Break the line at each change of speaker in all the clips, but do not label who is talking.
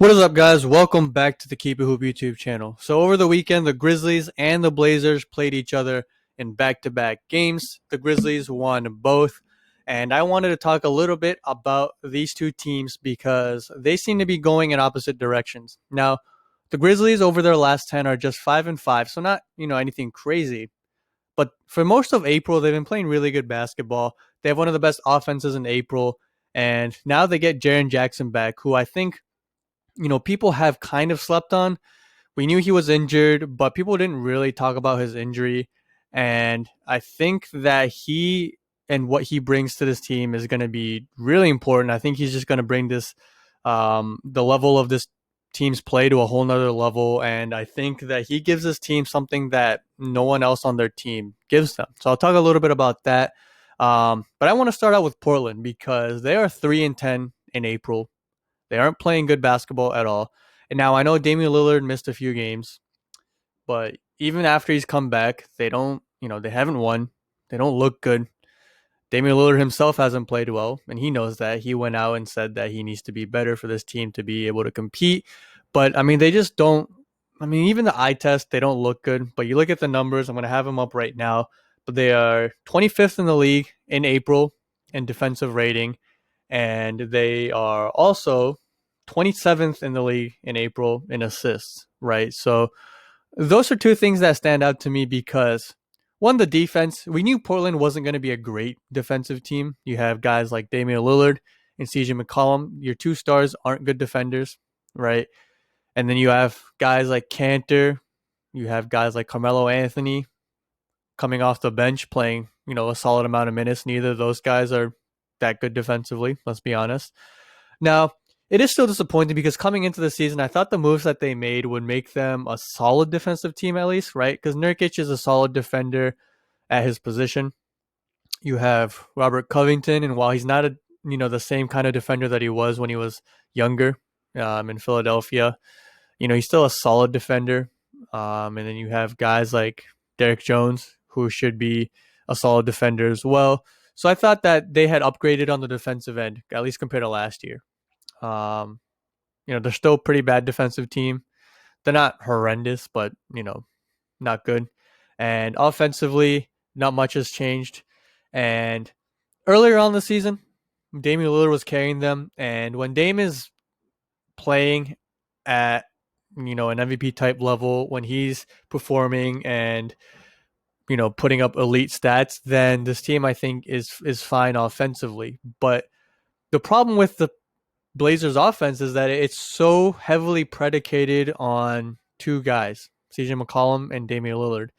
What is up, guys? Welcome back to the Keep It Hoop YouTube channel. So over the weekend, the Grizzlies and the Blazers played each other in back-to-back games. The Grizzlies won both, and I wanted to talk a little bit about these two teams because they seem to be going in opposite directions. Now, the Grizzlies over their last 10 are just 5-5, so not, anything crazy. But for most of April, they've been playing really good basketball. They have one of the best offenses in April, and now they get Jaren Jackson back, who I think people have kind of slept on. We knew he was injured, but people didn't really talk about his injury. And I think that he and what he brings to this team is going to be really important. I think he's just going to bring the level of this team's play to a whole nother level. And I think that he gives this team something that no one else on their team gives them. So I'll talk a little bit about that. But I want to start out with Portland because they are 3-10 in April. They aren't playing good basketball at all. And now I know Damian Lillard missed a few games, but even after he's come back, they haven't won. They don't look good. Damian Lillard himself hasn't played well, and he knows that. He went out and said that he needs to be better for this team to be able to compete. But, they just don't. Even the eye test, they don't look good. But you look at the numbers, I'm going to have them up right now. But they are 25th in the league in April in defensive rating. And they are also 27th in the league in April in assists, right? So those are two things that stand out to me because, one, the defense. We knew Portland wasn't going to be a great defensive team. You have guys like Damian Lillard and CJ McCollum. Your two stars aren't good defenders, right? And then you have guys like Cantor. You have guys like Carmelo Anthony coming off the bench playing, a solid amount of minutes. Neither of those guys are that good defensively, let's be honest. Now, it is still disappointing because coming into the season, I thought the moves that they made would make them a solid defensive team at least, right? Because Nurkic is a solid defender at his position. You have Robert Covington, and while he's not the same kind of defender that he was when he was younger in Philadelphia, he's still a solid defender. And then you have guys like Derek Jones, who should be a solid defender as well. So I thought that they had upgraded on the defensive end, at least compared to last year. They're still a pretty bad defensive team. They're not horrendous, but, not good. And offensively, not much has changed. And earlier on the season, Damian Lillard was carrying them. And when Dame is playing at, an MVP type level, when he's performing and putting up elite stats, then this team I think is fine offensively. But the problem with the Blazers offense is that it's so heavily predicated on two guys, CJ McCollum and Damian Lillard.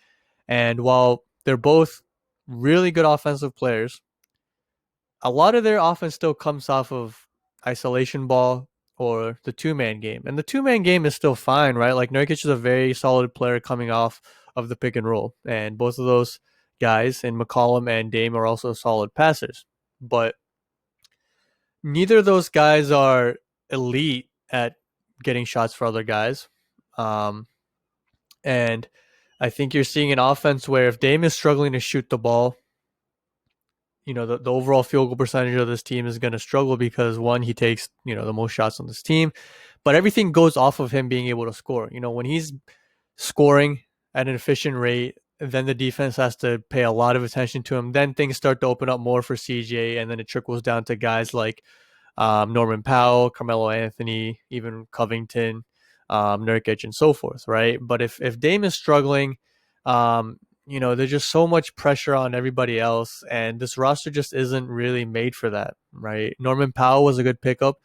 And while they're both really good offensive players, a lot of their offense still comes off of isolation ball or the two-man game. And the two-man game is still fine, right? Like Nurkic is a very solid player coming off of the pick and roll. And both of those guys, and McCollum and Dame, are also solid passers. But neither of those guys are elite at getting shots for other guys. And I think you're seeing an offense where if Dame is struggling to shoot the ball, the overall field goal percentage of this team is going to struggle because, one, he takes, the most shots on this team, but everything goes off of him being able to score. When he's scoring at an efficient rate, then the defense has to pay a lot of attention to him. Then things start to open up more for CJ, and then it trickles down to guys like Norman Powell, Carmelo Anthony, even Covington, Nurkic, and so forth, right? But if Dame is struggling, there's just so much pressure on everybody else, and this roster just isn't really made for that, right? Norman Powell was a good pickup,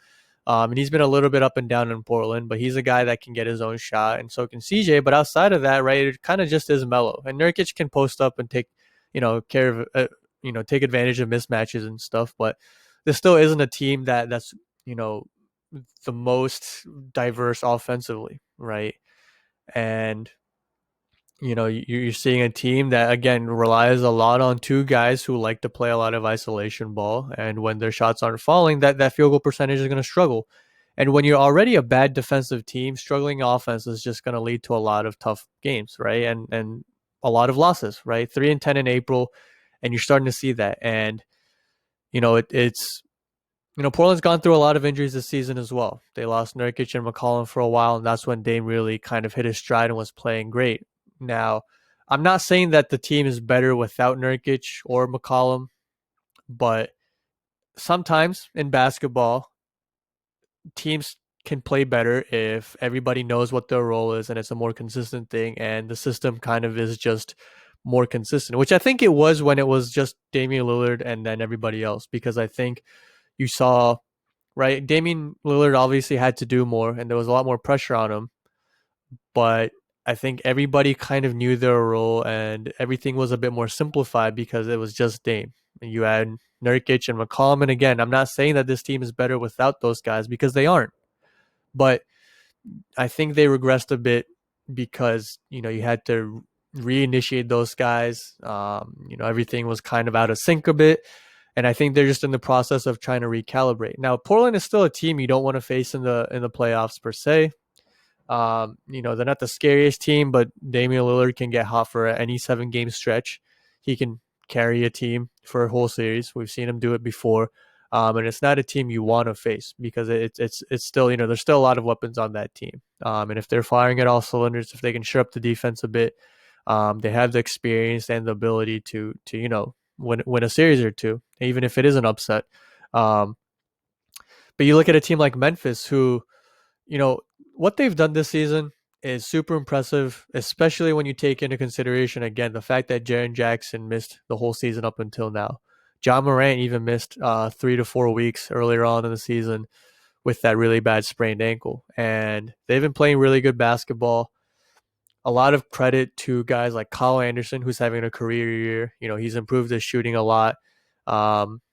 and he's been a little bit up and down in Portland, but he's a guy that can get his own shot, and so can CJ. But outside of that, right, it kind of just is mellow. And Nurkic can post up and take, care of, take advantage of mismatches and stuff. But there still isn't a team that's the most diverse offensively, right? And you're seeing a team that, again, relies a lot on two guys who like to play a lot of isolation ball. And when their shots aren't falling, that field goal percentage is going to struggle. And when you're already a bad defensive team, struggling offense is just going to lead to a lot of tough games, right? And a lot of losses, right? 3-10 in April, and you're starting to see that. And, it's Portland's gone through a lot of injuries this season as well. They lost Nurkic and McCollum for a while, and that's when Dame really kind of hit his stride and was playing great. Now, I'm not saying that the team is better without Nurkic or McCollum, but sometimes in basketball, teams can play better if everybody knows what their role is and it's a more consistent thing, and the system kind of is just more consistent, which I think it was when it was just Damian Lillard and then everybody else, because I think you saw, right, Damian Lillard obviously had to do more and there was a lot more pressure on him, but I think everybody kind of knew their role and everything was a bit more simplified because it was just Dame. And you had Nurkic and McCollum, and again, I'm not saying that this team is better without those guys because they aren't. But I think they regressed a bit because you had to reinitiate those guys. Everything was kind of out of sync a bit, and I think they're just in the process of trying to recalibrate. Now, Portland is still a team you don't want to face in the playoffs per se. They're not the scariest team, but Damian Lillard can get hot for any 7 game stretch. He can carry a team for a whole series. We've seen him do it before. And it's not a team you want to face because it's still, there's still a lot of weapons on that team. And if they're firing at all cylinders, if they can shore up the defense a bit, they have the experience and the ability to win a series or two, even if it is an upset. But you look at a team like Memphis, who, what they've done this season is super impressive, especially when you take into consideration, again, the fact that Jaren Jackson missed the whole season up until now. John Morant even missed 3 to 4 weeks earlier on in the season with that really bad sprained ankle. And they've been playing really good basketball. A lot of credit to guys like Kyle Anderson, who's having a career year. He's improved his shooting a lot.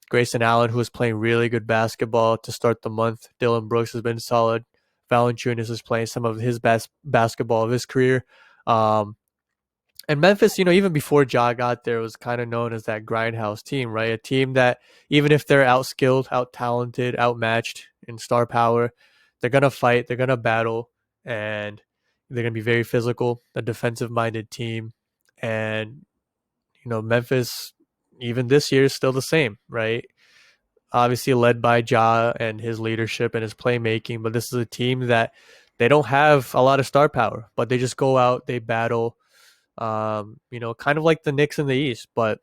Grayson Allen, who was playing really good basketball to start the month. Dylan Brooks has been solid. Valanciunas is playing some of his best basketball of his career. And Memphis, even before Ja got there, was kind of known as that grindhouse team, right? A team that, even if they're out-skilled, out-talented, outmatched in star power, they're going to fight, they're going to battle, and they're going to be very physical, a defensive-minded team. And, Memphis, even this year, is still the same, right? Obviously led by Ja and his leadership and his playmaking, but this is a team that they don't have a lot of star power, but they just go out, they battle, kind of like the Knicks in the East, but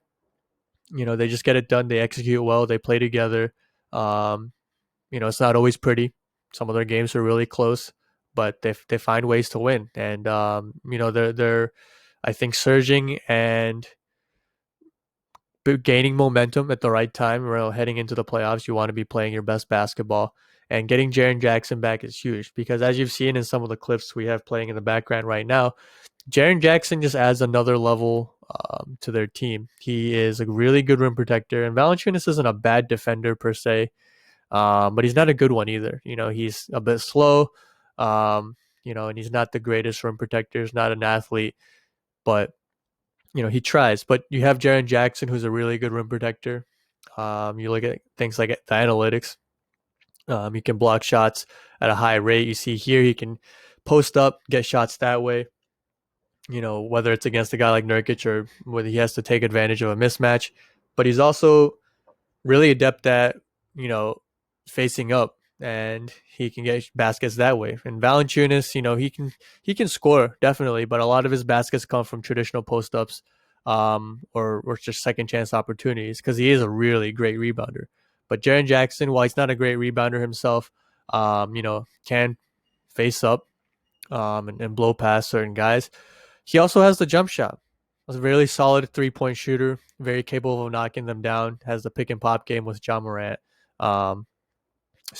they just get it done. They execute well. They play together. It's not always pretty. Some of their games are really close, but they find ways to win. And they're I think surging and gaining momentum at the right time. Heading into the playoffs, you want to be playing your best basketball. And getting Jaren Jackson back is huge because, as you've seen in some of the clips we have playing in the background right now, Jaren Jackson just adds another level to their team. He is a really good rim protector, and Valanciunas isn't a bad defender per se, but he's not a good one either. He's a bit slow, and he's not the greatest rim protector. He's not an athlete, but he tries. But you have Jaren Jackson, who's a really good rim protector. You look at things like the analytics. He can block shots at a high rate. You see here he can post up, get shots that way. Whether it's against a guy like Nurkic or whether he has to take advantage of a mismatch. But he's also really adept at, facing up, and he can get baskets that way. And Valanciunas, he can score definitely, but a lot of his baskets come from traditional post ups, or just second chance opportunities because he is a really great rebounder. But Jaren Jackson, while he's not a great rebounder himself, can face up and blow past certain guys. He also has the jump shot. Was a really solid 3-point shooter, very capable of knocking them down. Has the pick and pop game with John Morant. So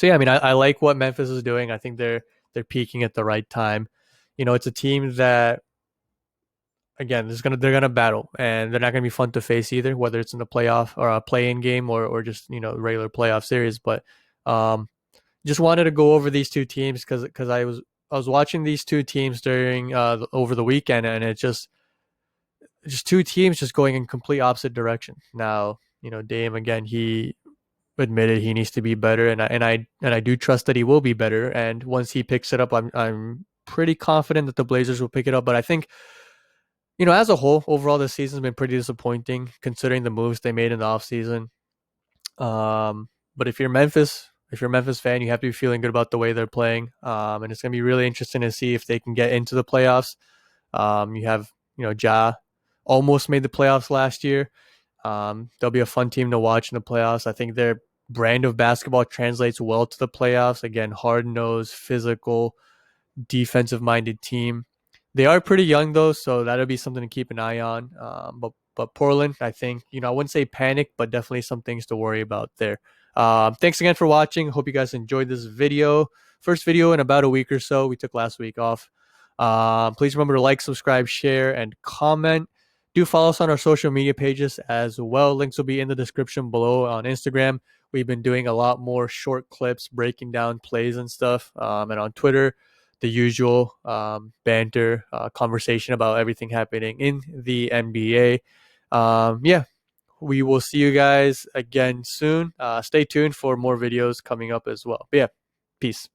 yeah, I mean, I like what Memphis is doing. I think they're peaking at the right time. It's a team that, again, they're gonna battle, and they're not gonna be fun to face either, whether it's in the playoff or a play-in game or just regular playoff series. But just wanted to go over these two teams because I was watching these two teams during over the weekend, and it's just two teams just going in complete opposite direction. Now, Dame, again, he admitted he needs to be better, and I do trust that he will be better. And once he picks it up, I'm pretty confident that the Blazers will pick it up. But I think, as a whole, overall, this season's been pretty disappointing considering the moves they made in the offseason. But if you're Memphis, If you're a Memphis fan, you have to be feeling good about the way they're playing. And it's going to be really interesting to see if they can get into the playoffs. You have, Ja almost made the playoffs last year. They'll be a fun team to watch in the playoffs. I think their brand of basketball translates well to the playoffs. Again, hard-nosed, physical, defensive-minded team. They are pretty young though, so that'll be something to keep an eye on. But Portland, I think, I wouldn't say panic, but definitely some things to worry about there. Thanks again for watching. Hope you guys enjoyed this video. First video in about a week or so. We took last week off. Please remember to like, subscribe, share, and comment. Do follow us on our social media pages as well. Links will be in the description below on Instagram. We've been doing a lot more short clips, breaking down plays and stuff. And on Twitter, the usual banter, conversation about everything happening in the NBA. Yeah, we will see you guys again soon. Stay tuned for more videos coming up as well. But yeah, peace.